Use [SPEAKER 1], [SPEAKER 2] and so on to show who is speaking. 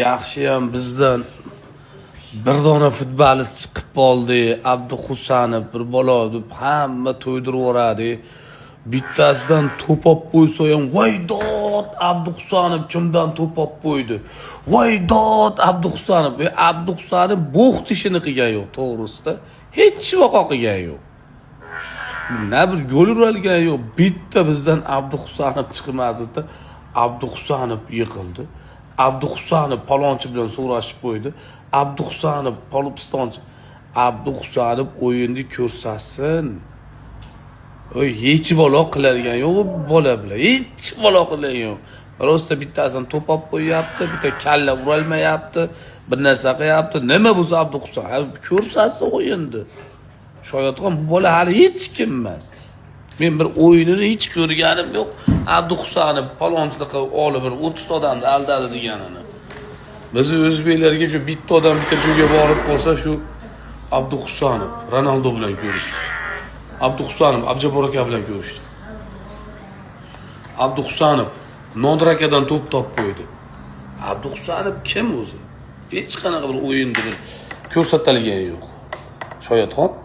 [SPEAKER 1] Yaxshiyam bizdan bir dona futbolist chiqib qoldi. Abduhusanov bir bola deb hamma to'ydirib yoradi. Bittasidan to'p olib qo'ysa ham voy dod Abduhusanov kimdan to'p olib qo'ydi. Voy dod Abduhusanov. Abduhusanov bo'xt ishini qilgan yo'q, to'g'risida. Hech vaqo qilgan yo'q. Na bir gol uralgan yo'q. Bitta bizdan Abduhusanov chiqmasdi. Abduhusanov yiqildi. Abduhusanov palonchi bilan so'rashib qo'ydi. Abduhusanov polibistonchi. Abduhusanov o'yinni ko'rsatsin. Oy hech bola qiladigan yo'q bola bilan. Hech bola qiladigan yo'q. Prosta bittasini to'p olib qo'yapti, bitta kalla urolmayapti, bir narsa qilyapti. Nima bu Abduhusanov? Ko'rsatsin o'yinni. Shoyatxon bu bola hali hech kim emas. Men bir o'yinini hech ko'rganim yo'q. Abduhusanov palonchilik olib bir 30 odamni aldadi deganini. Biz o'zbeklarga shu bitta odam bitta joyga borib qolsa shu Abduhusanov Ronaldo bilan ko'rishdi. Abduhusanov Abjabor aka bilan ko'rishdi. Abduhusanov Nodir akadan to'p topib qo'ydi. Abduhusanov kim o'zi? Hech qanaqa bir o'yinda ko'rsatilgan yo'q. Shoyatxon